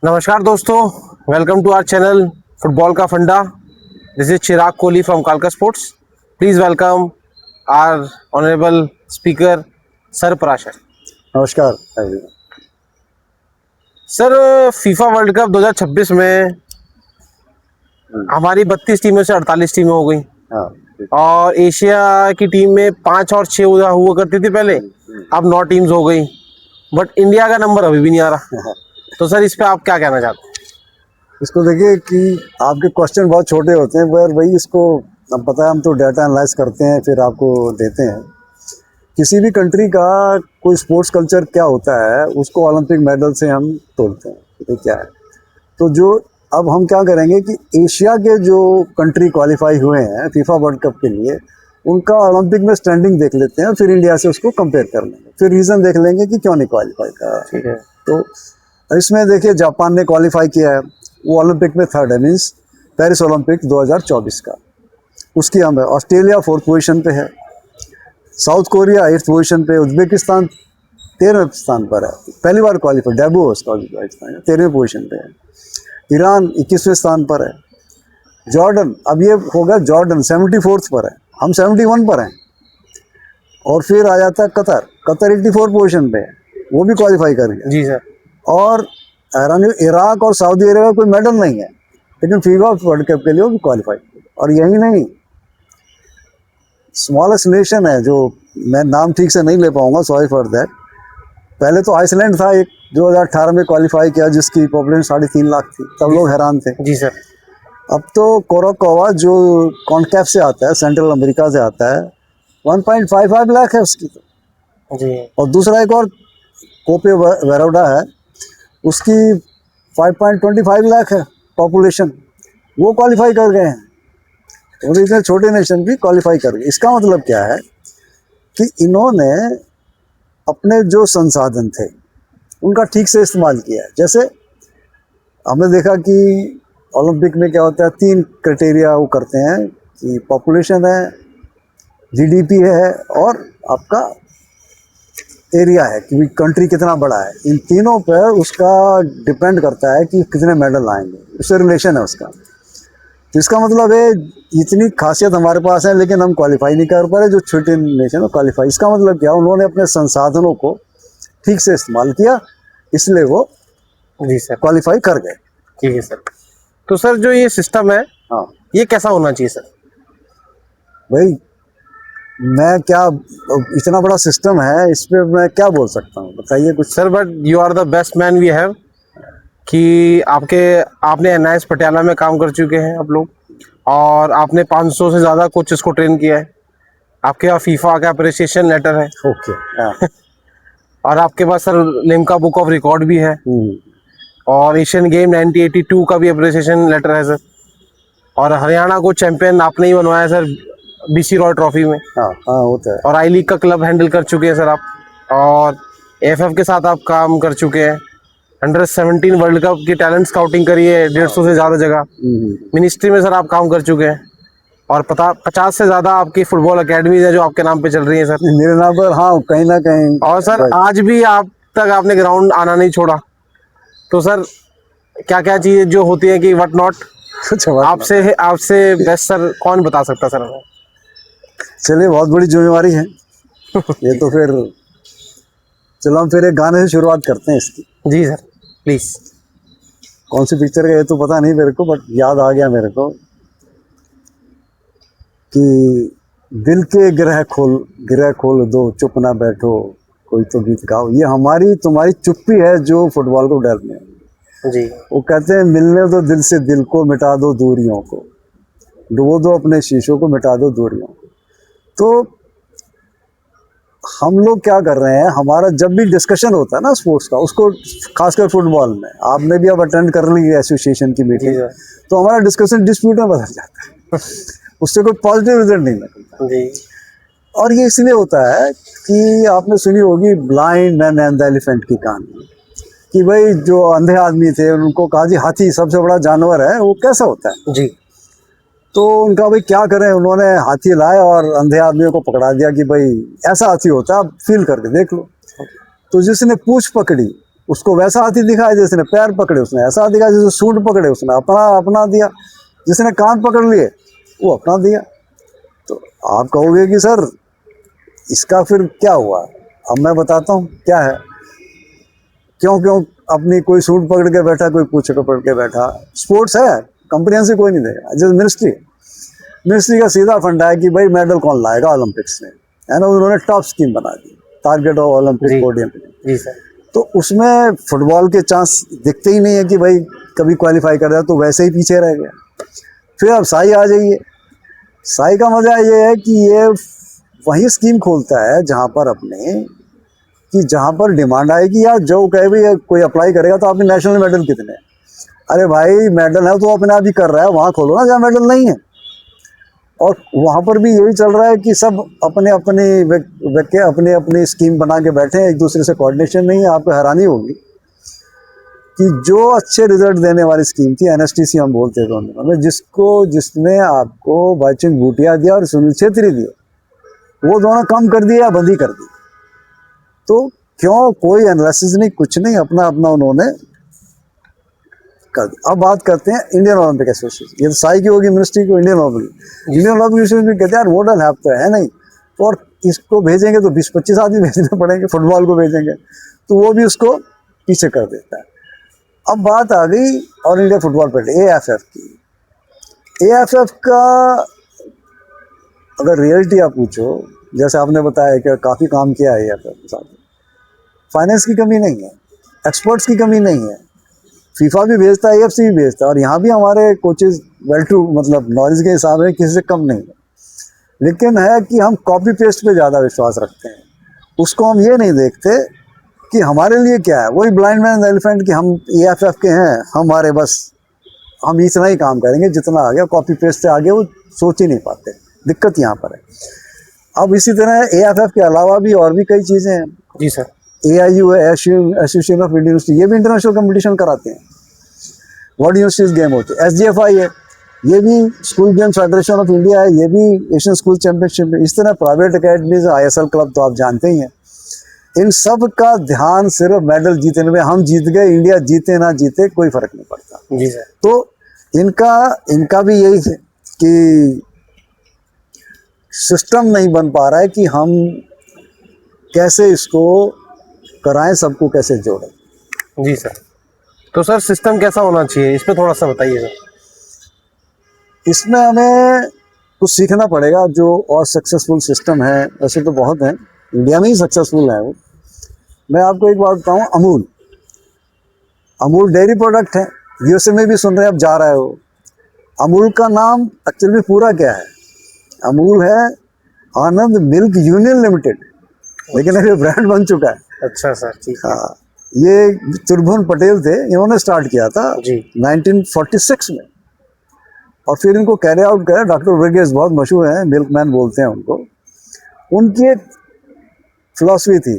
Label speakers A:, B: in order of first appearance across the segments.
A: नमस्कार दोस्तों, welcome to our channel football का फंडा। This is Chirag Kohli from कालका sports. Please welcome our honourable speaker sir Parashar.
B: नमस्कार।
A: सर, फीफा वर्ल्ड कप 2026 में हमारी 32 टीमों से 48 टीमें हो गई
B: हाँ,
A: और एशिया की टीम में 5 और 6 हुआ करती थी पहले, अब 9 टीम्स हो गई, बट इंडिया का नंबर अभी भी नहीं आ रहा। तो सर, इस पे आप क्या कहना चाहते हैं?
B: इसको देखिए कि आपके क्वेश्चन बहुत छोटे होते हैं, पर वही इसको अब पता है, हम तो डाटा एनालाइज करते हैं फिर आपको देते हैं। किसी भी कंट्री का कोई स्पोर्ट्स कल्चर क्या होता है उसको ओलंपिक मेडल से हम तोलते हैं कि क्या है। तो जो अब हम क्या करेंगे कि एशिया के जो कंट्री क्वालिफाई हुए हैं फीफा वर्ल्ड कप के लिए, उनका ओलंपिक में स्टैंडिंग देख लेते हैं, फिर इंडिया से उसको कंपेयर कर लेंगे, फिर रीज़न देख लेंगे कि क्यों नहीं क्वालिफाई करा।
A: ठीक है।
B: तो इसमें देखिए जापान ने क्वालिफाई किया है, वो ओलंपिक में थर्ड है, मीन्स पेरिस ओलंपिक 2024 का। उसकी हम ऑस्ट्रेलिया 4th पोजीशन पे है, साउथ कोरिया 8th पोजीशन पे, उज्बेकिस्तान 13वें स्थान पर है, पहली बार क्वालिफाई, डेब्यू है उसका, उज्बेकिस्तान 13वें पोजीशन पे है। ईरान 21वें स्थान पर है। जॉर्डन, अब ये होगा जॉर्डन 74th पर है, हम 71 पर हैं। और फिर आ जाता है कतर, कतर 84 पोजीशन पे है, वो भी क्वालिफाई कर गया।
A: जी सर।
B: और इराक और सऊदी अरेबिया कोई मेडल नहीं है, लेकिन फीफा वर्ल्ड कप के लिए वो भी क्वालिफाई। और यही नहीं, स्मॉलेस्ट नेशन है जो मैं नाम ठीक से नहीं ले पाऊंगा, सॉरी फॉर दैट। पहले तो आइसलैंड था एक, 2018 में क्वालिफाई किया, जिसकी पॉपुलेशन 3.5 लाख थी, तब लोग हैरान थे।
A: जी सर।
B: अब तो कोराकोवा जो कॉन्कैफ से आता है, सेंट्रल अमेरिका से आता है, 1.55 लाख है उसकी तो।
A: जी।
B: और दूसरा एक और कोपे वेरोडा है, उसकी 5.25 लाख है पॉपुलेशन, वो क्वालिफाई कर गए हैं। और इतने छोटे नेशन भी क्वालिफाई कर गए। इसका मतलब क्या है कि इन्होंने अपने जो संसाधन थे उनका ठीक से इस्तेमाल किया है। जैसे हमने देखा कि ओलंपिक में क्या होता है, 3 क्राइटेरिया वो करते हैं कि पॉपुलेशन है, जीडीपी है, और आपका एरिया है कि कंट्री कितना बड़ा है। इन तीनों पर उसका डिपेंड करता है कि कितने मेडल आएंगे, उससे रिलेशन है उसका। तो इसका मतलब है इतनी खासियत हमारे पास है, लेकिन हम क्वालिफाई नहीं कर पा रहे, जो छोटे नेशन है क्वालिफाई। इसका मतलब क्या, उन्होंने अपने संसाधनों को ठीक से इस्तेमाल किया, इसलिए वो
A: जी सर।
B: क्वालिफाई कर गए।
A: ठीक है सर। तो सर, जो ये सिस्टम है,
B: हाँ
A: ये कैसा होना चाहिए सर?
B: भाई, मैं क्या, इतना बड़ा सिस्टम है, इस पर मैं क्या बोल सकता हूँ, बताइए कुछ।
A: Sir, but you are the best man we have कि आपने एनआईएस पटियाला में काम कर चुके हैं आप लोग, और आपने 500 से ज़्यादा कोचेस को ट्रेन किया है। आपके पास फीफा का अप्रिसिएशन लेटर है।
B: ओके। हाँ।
A: और आपके पास sir Limca book of record भी है, और एशियन गेम 1982 का भी अप्रिसिएशन लेटर है सर। और हरियाणा को चैंपियन आपने ही बनवाया सर, बीसी रॉय ट्रॉफी में।
B: हाँ हाँ, होता है।
A: और आई लीग का क्लब हैंडल कर चुके हैं सर आप, और एफएफ के साथ आप काम कर चुके हैं। अंडर-17 वर्ल्ड कप की टैलेंट स्काउटिंग करी है 150 से ज़्यादा जगह। मिनिस्ट्री में सर आप काम कर चुके हैं, और 50 से ज़्यादा आपकी फुटबॉल अकेडमीज है जो आपके नाम पे चल रही है सर।
B: मेरे नाम पर, हाँ, कहीं ना कहीं।
A: और सर आज भी आप तक आपने ग्राउंड आना नहीं छोड़ा। तो सर, क्या क्या चीज़ें जो होती है कि व्हाट नॉट, आपसे बेस्ट सर कौन बता सकता सर हमें?
B: चलिए, बहुत बड़ी जिम्मेवारी है ये तो। फिर चलो हम फिर एक गाने से शुरुआत करते हैं इसकी।
A: जी सर, प्लीज।
B: कौन सी पिक्चर का ये तो पता नहीं मेरे को, बट याद आ गया मेरे को कि दिल के गिरह खोल दो, चुप ना बैठो, कोई तो गीत गाओ। ये हमारी तुम्हारी चुप्पी है जो फुटबॉल को डरने है।
A: जी।
B: वो कहते हैं, मिलने दो दिल से दिल को, मिटा दो दूरियों को, डुबो दो अपने शीशों को, मिटा दो दूरियों को। तो हम लोग क्या कर रहे हैं, हमारा जब भी डिस्कशन होता है ना स्पोर्ट्स का, उसको खासकर फुटबॉल में, आपने भी अब अटेंड कर ली एसोसिएशन की मीटिंग, तो हमारा डिस्कशन डिस्प्यूट में बदल जाता है उससे कोई पॉजिटिव रिजल्ट नहीं निकलता जी। और ये इसलिए होता है कि आपने सुनी होगी blind man and the elephant की कहानी, कि भाई जो अंधे आदमी थे उनको कहा जी हाथी सबसे बड़ा जानवर है, वो कैसा होता है जी। तो उनका भाई क्या करें, उन्होंने हाथी लाए और अंधे आदमियों को पकड़ा दिया कि भाई ऐसा हाथी होता है, आप फील करके देख लो। तो जिसने पूंछ पकड़ी उसको वैसा हाथी दिखाया जिसने पैर पकड़े, उसने ऐसा दिखाया जिसने सूंड पकड़े, उसने अपना अपना दिया, जिसने कान पकड़ लिए वो अपना दिया। तो आप कहोगे कि सर इसका फिर क्या हुआ? अब मैं बताता हूँ क्या है। क्यों क्यों अपनी कोई सूट पकड़ के बैठा, कोई पूछ पकड़ के बैठा। स्पोर्ट्स है, कंपनी से कोई नहीं देगा। जैसे मिनिस्ट्री का सीधा फंडा है कि भाई मेडल कौन लाएगा ओलंपिक्स में, है ना। उन्होंने टॉप स्कीम बना दी, टारगेट ऑफ ओलंपिक पोडियम।
A: जी सर।
B: तो उसमें फुटबॉल के चांस दिखते ही नहीं है कि भाई कभी क्वालिफाई कर जाए, तो वैसे ही पीछे रह गया। फिर अब साई आ जाइए। साई का मजा ये है कि ये वही स्कीम खोलता है जहाँ पर अपने कि जहाँ पर डिमांड आएगी, या जो कहे भी कोई अप्लाई करेगा तो आपने नेशनल मेडल कितने हैं। अरे भाई मेडल है तो अपने आप ही कर रहा है, वहाँ खोलो ना जहाँ मेडल नहीं है। और वहाँ पर भी यही चल रहा है कि सब अपने अपनी स्कीम बना के बैठे हैं, एक दूसरे से कोऑर्डिनेशन नहीं है। आपको हैरानी होगी कि जो अच्छे रिजल्ट देने वाली स्कीम थी, एनएसटीसी हम बोलते थे उन्होंने, जिसने आपको बाइचुंग भूटिया दिया और सुनील छेत्री दिया, वो दोनों कम कर दिया या बंद ही कर दी। तो क्यों? कोई एनालिसिस नहीं, कुछ नहीं, अपना अपना उन्होंने कर दिया। अब बात करते हैं इंडियन ओलंपिक एसोसिएशन। ये तो साई की होगी मिनिस्ट्री को, इंडियन ओलंपिक एसोसिएशन कहते हैं यार मॉडल है तो है नहीं, और इसको भेजेंगे तो 20-25 आदमी भेजने पड़ेंगे, फुटबॉल को भेजेंगे तो वो भी उसको पीछे कर देता है। अब बात आ गई all India football federation AFF की। AFF का अगर रियलिटी आप पूछो, जैसे आपने बताया कि काफ़ी काम किया है AFF के साथ, फाइनेंस की कमी नहीं है, एक्सपर्ट्स की कमी नहीं है, फीफा भी भेजता है, AFC भी भेजता है, और यहाँ भी हमारे कोचेज वेल टू मतलब नॉलेज के हिसाब से किसी से कम नहीं है। लेकिन है कि हम कॉपी पेस्ट पे ज़्यादा विश्वास रखते हैं। उसको हम ये नहीं देखते कि हमारे लिए क्या है। वही ब्लाइंड मैन एलिफेंट कि हम AFF के हैं, हमारे बस हम इतना ही काम करेंगे जितना आ गया, कॉपी पेस्ट से आगे वो सोच ही नहीं पाते। दिक्कत यहाँ पर है। अब इसी तरह AFF के अलावा भी और भी कई चीज़ें हैं।
A: जी सर।
B: AIU है, एसोसिएशन ऑफ इंडियन यूनिवर्सिटी, ये भी इंटरनेशनल कंपटीशन कराते हैं। वर्ल्ड यूनिवर्सिटीज गेम होते हैं। SGFI है, ये भी school games federation of India है, ये भी एशियन स्कूल चैंपियनशिप है। इस तरह प्राइवेट अकेडमीज, ISL क्लब तो आप जानते ही हैं। इन सब का ध्यान सिर्फ मेडल जीतने में, हम जीत गए, इंडिया जीते ना जीते कोई फर्क नहीं पड़ता।
A: जी सर।
B: तो इनका भी यही है कि सिस्टम नहीं बन पा रहा है कि हम कैसे इसको कराएं, सबको कैसे जोड़ें।
A: जी सर। तो सर सिस्टम कैसा होना चाहिए, इस पर थोड़ा सा बताइए सर।
B: इसमें हमें कुछ सीखना पड़ेगा। जो और सक्सेसफुल सिस्टम है, वैसे तो बहुत हैं, इंडिया में ही सक्सेसफुल है वो। मैं आपको एक बात बताऊं, अमूल डेयरी प्रोडक्ट है, USA में भी सुन रहे हैं, अब जा रहा है वो। अमूल का नाम एक्चुअली में पूरा क्या है? अमूल है आनंद मिल्क यूनियन लिमिटेड, लेकिन अभी ब्रांड बन चुका है।
A: अच्छा सर, ठीक है।
B: हाँ, ये तुरभुवन पटेल थे, इन्होंने स्टार्ट किया था
A: जी
B: 1946 में, और फिर इनको कैरी आउट करा डॉक्टर वर्गीस, बहुत मशहूर हैं, मिल्कमैन बोलते हैं उनको। उनकी एक फिलॉसफी थी,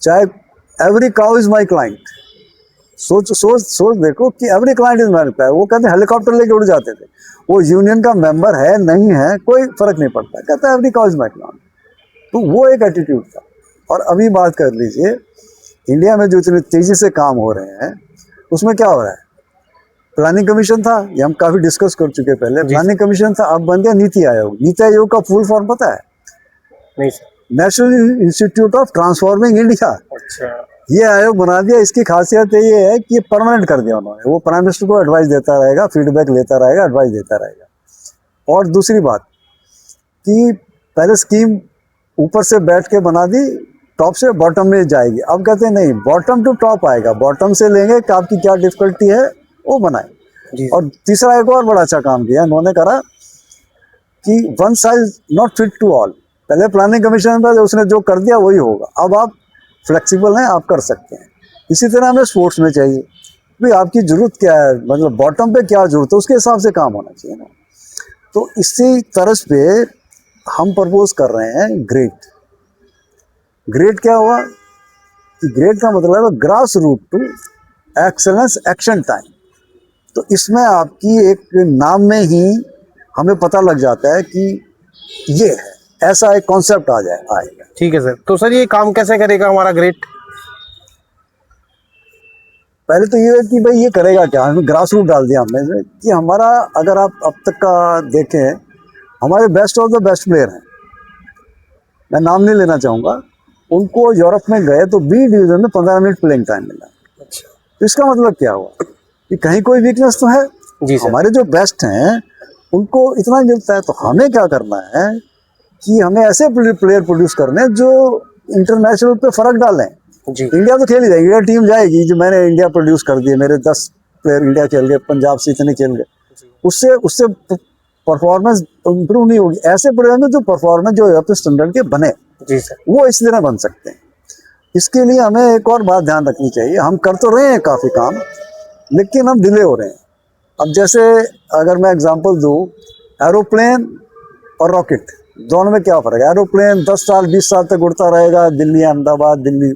B: चाहे every cow is my client. सोच देखो कि every client is my client. वो कहते हेलीकॉप्टर लेके उड़ जाते थे, वो यूनियन का मेंबर है नहीं है कोई फर्क नहीं पड़ता, कहता है every cow is my client. तो वो एक एटीट्यूड था। और अभी बात कर लीजिए, इंडिया में जो इतनी तेजी से काम हो रहे हैं, उसमें क्या हो रहा है? प्लानिंग कमीशन था, ये हम काफी डिस्कस कर चुके पहले। प्लानिंग कमीशन था, अब बन गया नीति आयोग। नीति आयोग का फुल फॉर्म पता है?
A: नहीं sir.
B: National institute of transforming India.
A: अच्छा।
B: ये आयोग बना दिया। इसकी खासियत ये है कि ये परमानेंट कर दिया उन्होंने। वो प्राइम मिनिस्टर को एडवाइस देता रहेगा, फीडबैक लेता रहेगा, एडवाइस देता रहेगा। और दूसरी बात कि पहले स्कीम ऊपर से बैठ के बना दी, टॉप से बॉटम में जाएगी। अब कहते हैं नहीं, बॉटम टू टॉप आएगा, बॉटम से लेंगे कि आपकी क्या डिफिकल्टी है वो बनाए। और तीसरा एक और बड़ा अच्छा काम किया उन्होंने, करा कि one size not fit to all. पहले प्लानिंग कमीशन में उसने जो कर दिया वही होगा, अब आप फ्लेक्सिबल हैं, आप कर सकते हैं। इसी तरह हमें स्पोर्ट्स में चाहिए भाई आपकी ज़रूरत क्या है, मतलब बॉटम पे क्या ज़रूरत है, उसके हिसाब से काम होना चाहिए ना। तो इसी तरह पे हम प्रपोज कर रहे हैं ग्रेट क्या हुआ कि ग्रेट का मतलब है grass root to excellence action time. तो इसमें आपकी एक नाम में ही हमें पता लग जाता है कि ये है, ऐसा एक कॉन्सेप्ट आएगा।
A: ठीक है सर। तो सर ये काम कैसे करेगा हमारा ग्रेट?
B: पहले तो ये है कि भाई ये करेगा क्या, हमें ग्रास रूट डाल दिया हमने से कि हमारा, अगर आप अब तक का देखें, हमारे best of the best player हैं, मैं नाम नहीं लेना चाहूँगा, उनको यूरोप में गए तो बी डिवीजन में 15 मिनट प्लेइंग टाइम मिला।
A: अच्छा
B: तो इसका मतलब क्या हुआ कि कहीं कोई वीकनेस तो है।
A: जी सर।
B: हमारे जो बेस्ट हैं उनको इतना मिलता है, तो हमें क्या करना है कि हमें ऐसे प्लेयर प्रोड्यूस करने हैं जो इंटरनेशनल पे फर्क डालें।
A: जी
B: इंडिया तो खेल ही जाएगी, इंडिया टीम जाएगी, जो मैंने इंडिया प्रोड्यूस कर दिए, मेरे 10 प्लेयर इंडिया खेल गए, पंजाब से इतने खेल गए, उससे उससे परफॉर्मेंस इंप्रूव नहीं होगी। ऐसे प्लेयर में जो परफॉर्मेंस जो यूरोपीय स्टैंडर्ड के बने,
A: जी सर।
B: वो इस तरह बन सकते हैं। इसके लिए हमें एक और बात ध्यान रखनी चाहिए, हम कर तो रहे हैं काफ़ी काम, लेकिन हम डिले हो रहे हैं। अब जैसे अगर मैं एग्जांपल दूं, एरोप्लेन और रॉकेट दोनों में क्या फ़र्क है। एरोप्लेन 10 साल 20 साल तक उड़ता रहेगा, दिल्ली अहमदाबाद दिल्ली,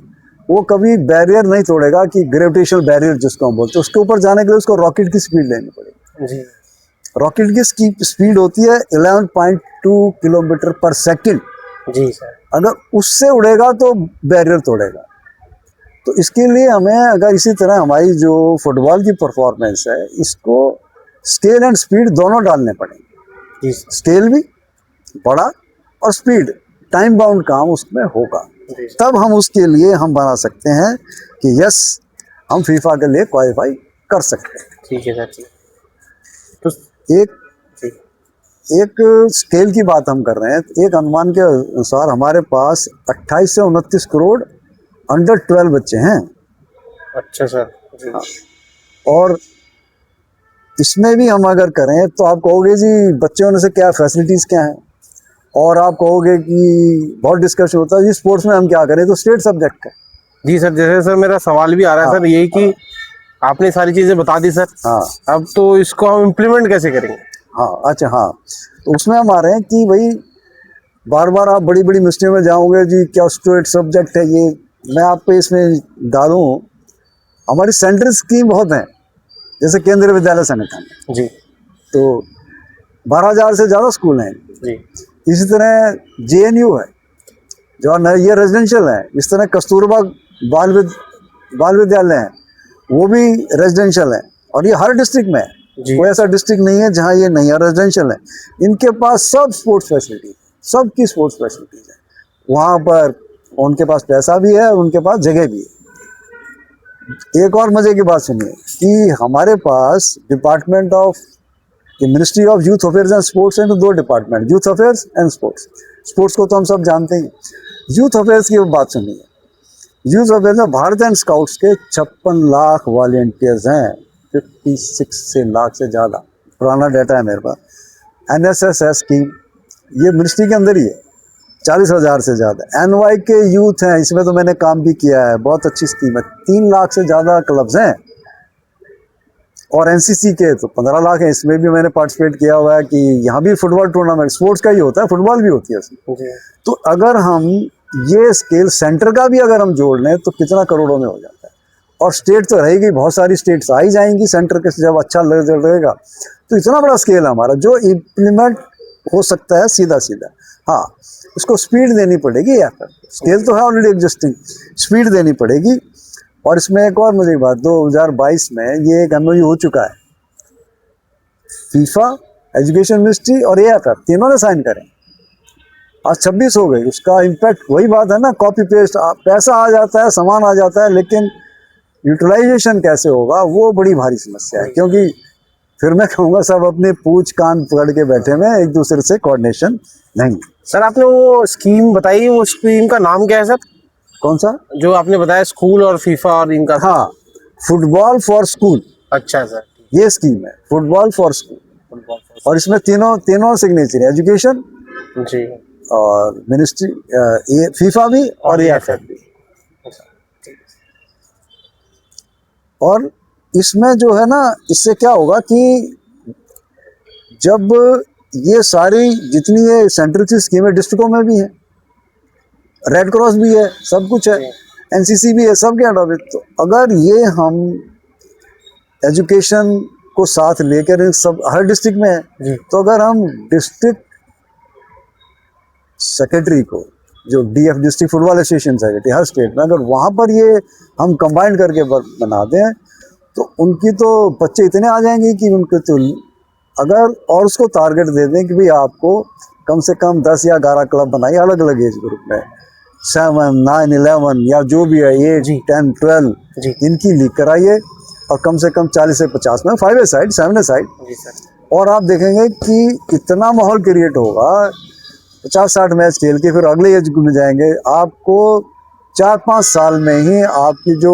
B: वो कभी बैरियर नहीं तोड़ेगा कि ग्रेविटेशनल बैरियर जिसको हम बोलते हैं, उसके ऊपर जाने के लिए उसको रॉकेट की स्पीड लेनी पड़ेगी।
A: जी
B: रॉकेट की स्पीड होती है 11.2 किलोमीटर पर सेकेंड।
A: जी सर।
B: अगर उससे उड़ेगा तो बैरियर तोड़ेगा। तो इसके लिए हमें, अगर इसी तरह हमारी जो फुटबॉल की परफॉर्मेंस है, इसको स्केल एंड स्पीड दोनों डालने पड़ेंगे।
A: जी
B: स्केल भी बड़ा और स्पीड, टाइम बाउंड काम उसमें होगा,
A: जी
B: तब हम उसके लिए हम बना सकते हैं कि यस, हम फीफा के लिए क्वालिफाई कर सकते हैं।
A: ठीक है सर। जी तो
B: एक
A: जी
B: एक स्केल की बात हम कर रहे हैं, एक अनुमान के अनुसार हमारे पास 28 से 29 करोड़ अंडर 12 बच्चे हैं।
A: अच्छा सर। जी
B: और इसमें भी हम अगर करें तो आप कहोगे जी बच्चे होने से क्या फैसिलिटीज़ क्या हैं, और आप कहोगे कि बहुत डिस्कशन होता है जी स्पोर्ट्स में हम क्या करें, तो स्टेट सब्जेक्ट है।
A: जी सर, जैसे सर मेरा सवाल भी आ रहा है सर, यही कि आपने सारी चीज़ें बता दी सर।
B: हाँ
A: अब तो इसको हम इम्प्लीमेंट कैसे करेंगे?
B: हाँ, अच्छा हाँ, तो उसमें हम आ रहे हैं कि भाई बार बार आप बड़ी बड़ी मिनिस्ट्री में जाओगे जी क्या स्टेट सब्जेक्ट है ये, मैं आपको इसमें डालूं, हमारी सेंट्रल स्कीम बहुत हैं, जैसे केंद्रीय विद्यालय संगठन,
A: जी
B: तो 12,000 से ज़्यादा स्कूल हैं।
A: जी
B: इसी तरह JNU है जो ये रेजिडेंशियल है, इस तरह कस्तूरबा बाल विद्यालय है, वो भी रेजिडेंशियल है, और ये हर डिस्ट्रिक्ट में है।
A: जी
B: कोई ऐसा डिस्ट्रिक्ट नहीं है जहाँ ये नहीं है, रेजिडेंशियल है। इनके पास सब स्पोर्ट्स फैसिलिटी, सबकी स्पोर्ट्स फैसिलिटीज है वहाँ पर, उनके पास पैसा भी है, उनके पास जगह भी है। एक और मजे की बात सुनिए कि हमारे पास department of ministry of youth affairs and sports है, तो 2 department, youth affairs and sports. Sports को तो हम सब जानते हैं, यूथ अफेयर्स की बात सुनिए। यूथ अफेयर्स में भारत एंड स्काउट्स के 56 लाख वॉलेंटियर्स हैं, 56 लाख से ज़्यादा, पुराना डाटा है मेरे पास। NSS स्कीम ये मिनिस्ट्री के अंदर ही है, 40,000 से ज़्यादा। NY के यूथ हैं, इसमें तो मैंने काम भी किया है, बहुत अच्छी स्कीम है, 3 लाख से ज़्यादा क्लब्स हैं। और NCC के तो 15 लाख है, इसमें भी मैंने पार्टिसिपेट किया हुआ है कि यहाँ भी फुटबॉल टूर्नामेंट स्पोर्ट्स का ही होता है, फुटबॉल भी होती है उसमें।
A: जी
B: तो अगर हम ये स्केल सेंटर का भी अगर हम जोड़ लें तो कितना करोड़ों में हो जाता है। और स्टेट तो रहेगी, बहुत सारी स्टेट्स आ ही जाएंगी सेंटर के, जब अच्छा रहेगा तो इतना बड़ा स्केल है हमारा जो इम्प्लीमेंट हो सकता है सीधा सीधा। हाँ, उसको स्पीड देनी पड़ेगी, या फिर स्केल तो है ऑलरेडी एग्जिस्टिंग, स्पीड देनी पड़ेगी। और इसमें एक और मुझे बात, 2022 में ये एक MOU हो चुका है, फीफा, एजुकेशन मिनिस्ट्री और AFF तीनों ने साइन करें। आज 26 हो गई, उसका इम्पैक्ट वही बात है ना, कॉपी पेस्ट, पैसा आ जाता है, सामान आ जाता है, लेकिन यूटिलाइजेशन कैसे होगा वो बड़ी भारी समस्या है। क्योंकि फिर मैं कहूँगा सब अपने पूछ कान पकड़ के बैठे में, एक दूसरे से कोऑर्डिनेशन नहीं।
A: सर, आपने वो स्कीम बताई, वो स्कीम का नाम क्या है सर?
B: कौन सा?
A: जो आपने बताया स्कूल और फीफा और इनका।
B: हाँ, फुटबॉल फॉर स्कूल।
A: अच्छा सर,
B: ये स्कीम है फुटबॉल फॉर स्कूल, और इसमें तीनों सिग्नेचर है, एजुकेशन
A: जी
B: और मिनिस्ट्री, फीफा भी और AFF भी। और इसमें जो है ना, इससे क्या होगा कि जब ये सारी जितनी ये सेंट्रल की स्कीमें डिस्ट्रिक्टों में भी है, रेड क्रॉस भी है, सब कुछ है, NCC भी है, सब के अंडर में। तो अगर ये हम एजुकेशन को साथ लेकर, सब हर डिस्ट्रिक्ट में है, तो अगर हम डिस्ट्रिक्ट सेक्रेटरी को, जो DF district football association secretary हर स्टेट में, अगर वहाँ पर ये हम कंबाइन करके बना दें तो उनकी तो बच्चे इतने आ जाएंगे कि उनके तो अगर और उसको टारगेट दे दें कि भाई आपको कम से कम 10 या 11 क्लब बनाइए अलग अलग एज ग्रुप में, 7, 9, 11 या जो भी है 8,
A: जी।
B: 10, 12
A: जी
B: इनकी लीग कराइए और कम से कम 40 से 50 में 5 साइड 7 साइड,
A: जी सर।
B: और आप देखेंगे कि इतना माहौल क्रिएट होगा। 50-60 मैच खेल के फिर अगले एज ग्रुप में जाएंगे, आपको 4-5 साल में ही आपकी जो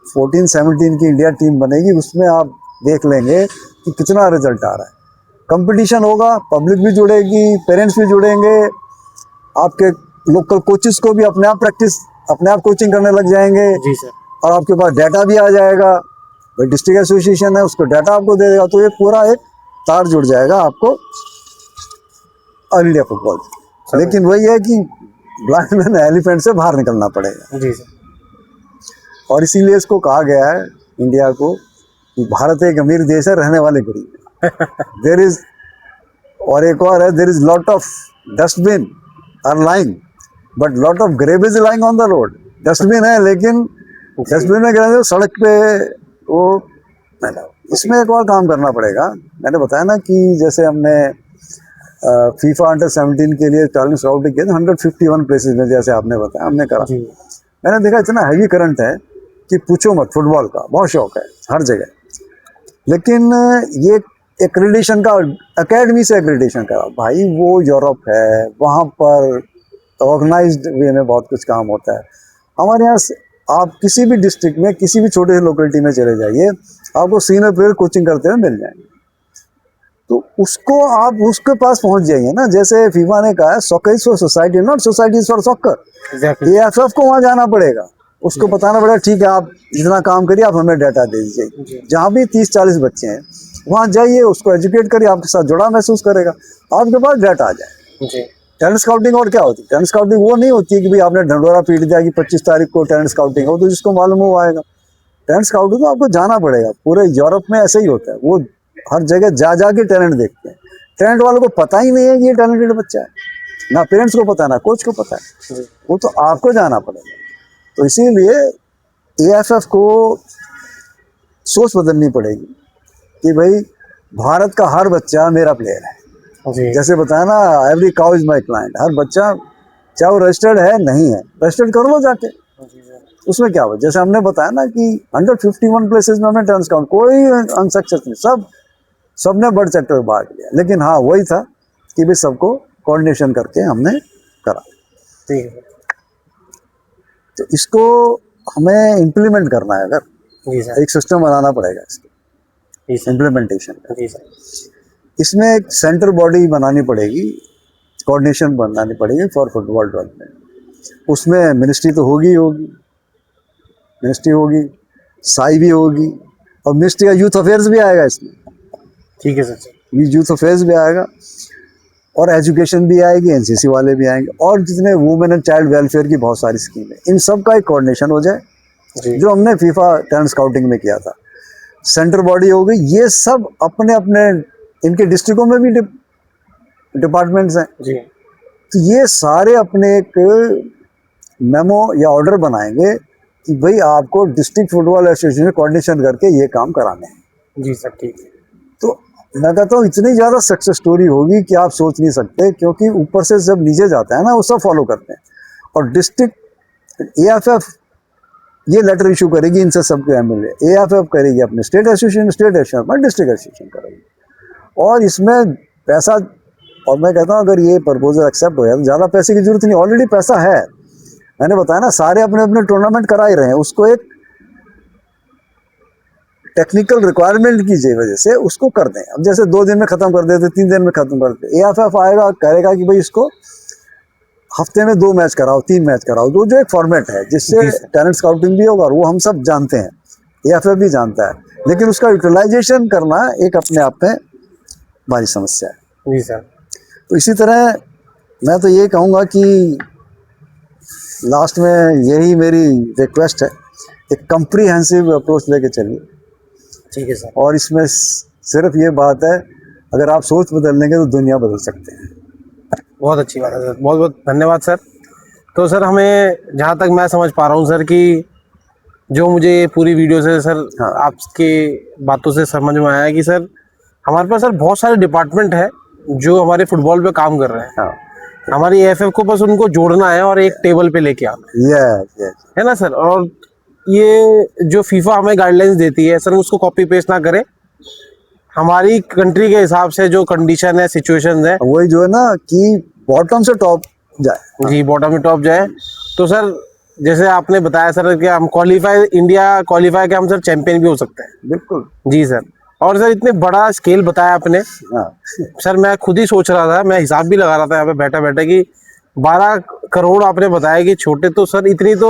B: 14-17 की इंडिया टीम बनेगी उसमें आप देख लेंगे कि कितना रिजल्ट आ रहा है। कंपटीशन होगा, पब्लिक भी जुड़ेगी, पेरेंट्स भी जुड़ेंगे, आपके लोकल कोचेस को भी अपने आप कोचिंग करने लग जाएंगे,
A: जी सर।
B: और आपके पास डाटा भी आ जाएगा, भाई डिस्ट्रिक्ट एसोसिएशन है उसको डाटा आपको दे देगा, तो ये पूरा एक तार जुड़ जाएगा आपको ऑल इंडिया फुटबॉल। लेकिन वही है कि ब्लाइंड मैन एलिफेंट से बाहर निकलना पड़ेगा,
A: जी सर।
B: और इसीलिए इसको कहा गया है इंडिया को कि भारत एक अमीर देश है, रहने वाले गरीब। देयर इज, और एक और है, there is lot of dustbin are lying but lot of garbage lying on the road. Dustbin है लेकिन डस्टबिन में क्या सड़क पे वो, इसमें एक और काम करना पड़ेगा। मैंने बताया ना कि जैसे हमने फीफा अंडर 17 के लिए टैलेंट स्काउटिंग किया 151 प्लेसेस में, जैसे आपने बताया हमने करा।
A: जी।
B: मैंने देखा इतना हैवी करंट है कि पूछो मत, फुटबॉल का बहुत शौक है हर जगह। लेकिन ये एक्रेडिटेशन का, एकेडमी से एक्रेडिटेशन करा भाई, वो यूरोप है, वहाँ पर ऑर्गेनाइज्ड वे में बहुत कुछ काम होता है। हमारे यहाँ आप किसी भी डिस्ट्रिक्ट में किसी भी छोटे से लोकेलिटी में चले जाइए, आपको सीनियर प्लेयर कोचिंग करते हुए मिल जाएंगे, तो उसको आप उसके पास पहुंच जाइए ना। जैसे फीफा ने कहा है soccer is for society not society is for soccer. AFF को वहां जाना पड़ेगा, उसको बताना पड़ेगा ठीक है आप इतना काम करिए, आप हमें डाटा दे दीजिए। जहाँ भी 30-40 बच्चे हैं वहाँ जाइए, उसको एजुकेट करिए, आपके साथ जुड़ा महसूस करेगा, आपके पास डाटा आ जाए।
A: जी।
B: टैलेंट स्काउटिंग और क्या होती है? टैलेंट स्काउटिंग वो नहीं होती है कि भाई आपने ढंडोरा पीट दिया कि 25 तारीख को टैलेंट स्काउटिंग हो, तो जिसको मालूम हो आएगा। टैलेंट स्काउटिंग तो आपको जाना पड़ेगा, पूरे यूरोप में ऐसे ही होता है, वो हर जगह जा के टैलेंट देखते हैं। टैलेंट वालों को पता ही नहीं है कि ये टैलेंटेड बच्चा है, ना पेरेंट्स को पता है ना कोच को पता है, वो तो आपको जाना पड़ेगा। तो इसीलिए एएफएफ को सोच बदलनी पड़ेगी कि भाई भारत का हर बच्चा मेरा प्लेयर है।
A: जी।
B: जैसे बताया ना, every cow is my client, हर बच्चा चाहे वो रजिस्टर्ड है नहीं है, रजिस्टर्ड कर लो जाके, उसमें क्या हो। जैसे हमने बताया ना कि 151 प्लेसेस में हमने टर्न काउंट, कोई अनसक्सेस नहीं, सबने बर्ड सेक्टर में भाग लिया। लेकिन हाँ वही था कि भाई सबको कोऑर्डिनेशन करके हमने करा।
A: ठीक है।
B: तो इसको हमें इम्प्लीमेंट करना है, अगर
A: जी सर।
B: एक सिस्टम बनाना पड़ेगा इसको इम्प्लीमेंटेशन का।
A: जी सर।
B: इसमें एक सेंटर बॉडी बनानी पड़ेगी, कोऑर्डिनेशन बनानी पड़ेगी फॉर फुटबॉल डेवलपमेंट। उसमें मिनिस्ट्री तो होगी, मिनिस्ट्री होगी, साई भी होगी, और मिनिस्ट्री का यूथ अफेयर्स भी आएगा इसमें।
A: ठीक है सर।
B: ये यूथ अफेयर्स भी आएगा, और एजुकेशन भी आएगी, एनसीसी वाले भी आएंगे, और जितने वुमेन एंड चाइल्ड वेलफेयर की बहुत सारी स्कीम है, इन सब का एक कोऑर्डिनेशन हो जाए, जो हमने फीफा टैलेंट स्काउटिंग में किया था। सेंटर बॉडी होगी, ये सब अपने अपने इनके डिस्ट्रिक्टों में भी डिपार्टमेंट्स हैं
A: जी।
B: तो ये सारे अपने एक मेमो या ऑर्डर बनाएंगे कि भाई आपको डिस्ट्रिक्ट फुटबॉल एसोसिएशन में कोऑर्डिनेशन करके ये काम कराने हैं।
A: जी सर। ठीक है।
B: तो मैं कहता हूँ इतनी ज़्यादा सक्सेस स्टोरी होगी कि आप सोच नहीं सकते, क्योंकि ऊपर से जब नीचे जाता है ना वो सब फॉलो करते हैं। और डिस्ट्रिक्ट एएफएफ ये लेटर इशू करेगी इनसे सबके एमएलए, एएफएफ करेगी अपने स्टेट एसोसिएशन में, डिस्ट्रिक्ट एसोसिएशन करेगी, और इसमें पैसा, और मैं कहता हूँ अगर ये प्रपोजल एक्सेप्ट हो जाए तो ज़्यादा पैसे की जरूरत नहीं, ऑलरेडी पैसा है। मैंने बताया ना सारे अपने अपने टूर्नामेंट करा ही रहे हैं, उसको एक टेक्निकल रिक्वायरमेंट की वजह से उसको कर दें। अब जैसे 2 दिन में ख़त्म कर देते, 3 दिन में ख़त्म कर देते, एएफएफ आएगा कहेगा कि भाई इसको हफ्ते में 2 मैच कराओ, 3 मैच कराओ, तो जो एक फॉर्मेट है जिससे टैलेंट स्काउटिंग भी होगा, और वो हम सब जानते हैं, एएफएफ भी जानता है, लेकिन उसका यूटिलाइजेशन करना एक अपने आप में भारी समस्या है।
A: जी सर।
B: तो इसी तरह मैं तो ये कहूँगा कि लास्ट में यही मेरी रिक्वेस्ट है, एक कंप्रीहेंसिव अप्रोच लेके चलिए।
A: ठीक है सर।
B: और इसमें सिर्फ ये बात है, अगर आप सोच बदल लेंगे तो दुनिया बदल सकते हैं।
A: बहुत अच्छी बात है सर, बहुत बहुत धन्यवाद सर। तो सर हमें जहाँ तक मैं समझ पा रहा हूँ सर कि जो मुझे ये पूरी वीडियो से सर
B: हाँ।
A: आपके बातों से समझ में आया कि सर हमारे पास सर बहुत सारे डिपार्टमेंट है जो हमारे फुटबॉल पे काम कर रहे हैं।
B: हाँ,
A: हमारी एएफएफ को बस उनको जोड़ना है और एक टेबल पे लेके आना
B: यस,
A: है ना सर। और ये जो फीफा हमें गाइडलाइंस देती है सर उसको कॉपी पेस्ट ना करें, हमारी कंट्री के हिसाब से जो कंडीशन है, सिचुएशन है,
B: वही जो है ना कि बॉटम से टॉप जाए।
A: जी बॉटम में टॉप जाए। तो सर जैसे आपने बताया सर कि हम इंडिया क्वालिफाई के हम सर चैंपियन भी हो सकते हैं।
B: बिल्कुल।
A: जी सर। और सर इतने बड़ा स्केल बताया आपने
B: हाँ,
A: सर, मैं खुद ही सोच रहा था, मैं हिसाब भी लगा रहा था यहाँ पे बैठा बैठा कि 12 करोड़ आपने बताया कि छोटे, तो सर इतनी तो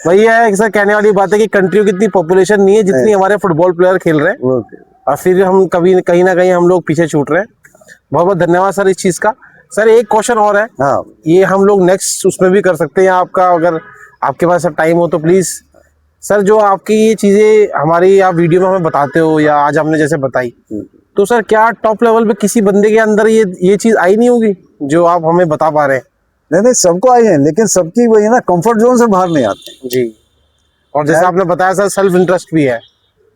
A: वही है कि सर कहने वाली बात है कि कंट्री की इतनी पॉपुलेशन नहीं है जितनी हमारे फुटबॉल प्लेयर खेल रहे हैं,
B: ओके।
A: और फिर हम कभी कहीं ना कहीं हम लोग पीछे छूट रहे हैं। बहुत बहुत धन्यवाद सर इस चीज़ का। सर एक क्वेश्चन और है,
B: हाँ,
A: ये हम लोग नेक्स्ट उसमें भी कर सकते हैं आपका, अगर आपके पास टाइम हो तो प्लीज़ सर। जो आपकी ये चीज़ें हमारी आप वीडियो में हमें बताते हो या आज हमने जैसे बताई, तो सर क्या टॉप लेवल पे किसी बंदे के अंदर ये चीज़ आई नहीं होगी जो आप हमें बता पा रहे हैं?
B: नहीं, सबको आई है, लेकिन सबकी वही ना कंफर्ट जोन से बाहर नहीं आते
A: जी। और जैसे आपने बताया सर सेल्फ इंटरेस्ट भी है,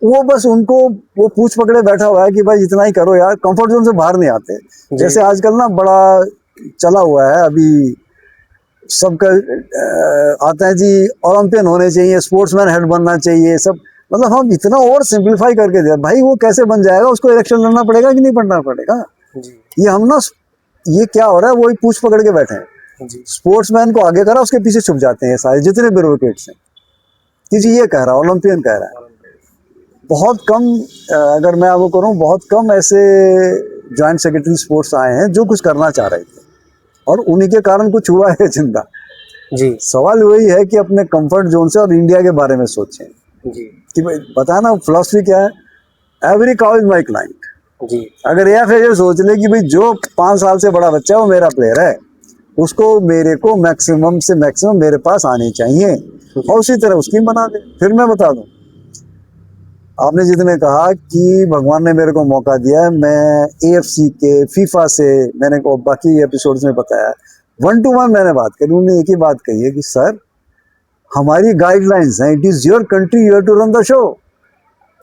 B: वो बस उनको वो पूछ पकड़े बैठा हुआ है कि भाई इतना ही करो यार, कंफर्ट जोन से बाहर नहीं आते। जैसे आजकल ना बड़ा चला हुआ है अभी सबका आता है जी, ओलंपियन होने चाहिए, स्पोर्ट्समैन हेड बनना चाहिए, सब मतलब हम इतना और सिंप्लीफाई करके दे भाई, वो कैसे बन जाएगा? उसको इलेक्शन लड़ना पड़ेगा कि नहीं पढ़ना पड़ेगा?
A: जी
B: ये हम ना, ये क्या हो रहा है, वही पूछ पकड़ के बैठे हैं।
A: जी
B: स्पोर्ट्समैन को आगे करा, उसके पीछे छुप जाते हैं सारे जितने ब्यूरोक्रेट्स हैं कि जी ये कह रहा है, ओलंपियन कह रहा है। बहुत कम, अगर मैं आपको करूं, बहुत कम ऐसे जॉइंट सेक्रेटरी स्पोर्ट्स आए हैं जो कुछ करना चाह रहे थे, और उन्हीं के कारण कुछ हुआ है जिंदा।
A: जी
B: सवाल वही है कि अपने कंफर्ट जोन से और इंडिया के बारे में सोचें
A: जी
B: कि भाई बताया ना, फिलॉसफी क्या है, every cow is my client.
A: जी
B: अगर ये सोच ले कि भाई जो 5 साल से बड़ा बच्चा है वो मेरा प्लेयर है, उसको मेरे को मैक्सिमम से मैक्सिमम मेरे पास आने चाहिए, और उसी तरह उसकी बना दे। फिर मैं बता दूं, आपने जितने कहा कि भगवान ने मेरे को मौका दिया है, मैं AFC के फीफा से, मैंने को बाकी एपिसोड्स में बताया, 1 to 1 मैंने बात करी, उन्होंने एक ही बात कही है कि सर हमारी गाइडलाइंस हैं, it is your country, you have to run the show.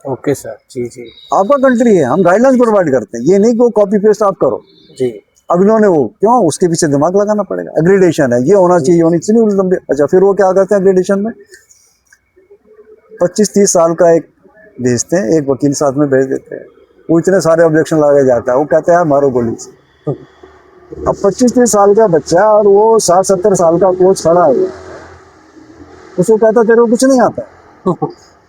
A: Okay sir. जी जी
B: आपका कंट्री है, हम गाइडलाइंस प्रोवाइड करते हैं, ये नहीं कि वो कॉपी पेस्ट आप करो।
A: जी
B: अब इन्होंने वो क्यों, उसके पीछे दिमाग लगाना पड़ेगा, एग्रीडेशन है, ये होना चाहिए, होनी चाहिए लंबे। अच्छा, फिर वो क्या करते हैं एग्रीडेशन में, 25-30 साल का एक भेजते हैं, एक वकील साथ में भेज देते हैं, वो इतने सारे ऑब्जेक्शन लगा जाता है, वो कहते हैं मारो गोली से। अब 25-30 साल का बच्चा और वो 60-70 साल का कोच खड़ा है, उसको कहता तेरे को कुछ नहीं आता।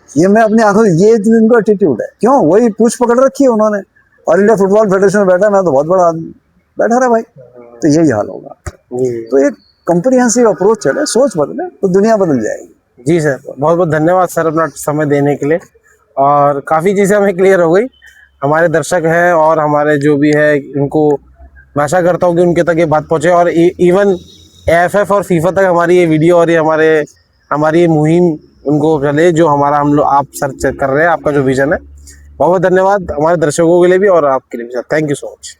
B: ये मैं अपनी आंखों से, ये इनका एटीट्यूड है, क्यों? वही पूछ पकड़ रखी है उन्होंने, और इंडिया फुटबॉल फेडरेशन में बैठा, मैं तो बहुत बड़ा आदमी बैठा रहा भाई, तो यही हाल होगा। तो एक कंप्रिहेंसिव अप्रोच चले, सोच बदले तो दुनिया बदल जाएगी।
A: जी सर, बहुत बहुत धन्यवाद सर अपना समय देने के लिए, और काफ़ी चीज़ें हमें क्लियर हो गई। हमारे दर्शक हैं और हमारे जो भी है उनको मैं आशा करता हूँ कि उनके तक ये बात पहुँचे, और इवन AFF और फीफा तक हमारी ये वीडियो और ये हमारी ये मुहिम उनको चले, जो हम लोग आप सर्च कर रहे हैं, आपका जो विजन है। बहुत बहुत धन्यवाद हमारे दर्शकों के लिए भी और आपके लिए भी sir. Thank you so much.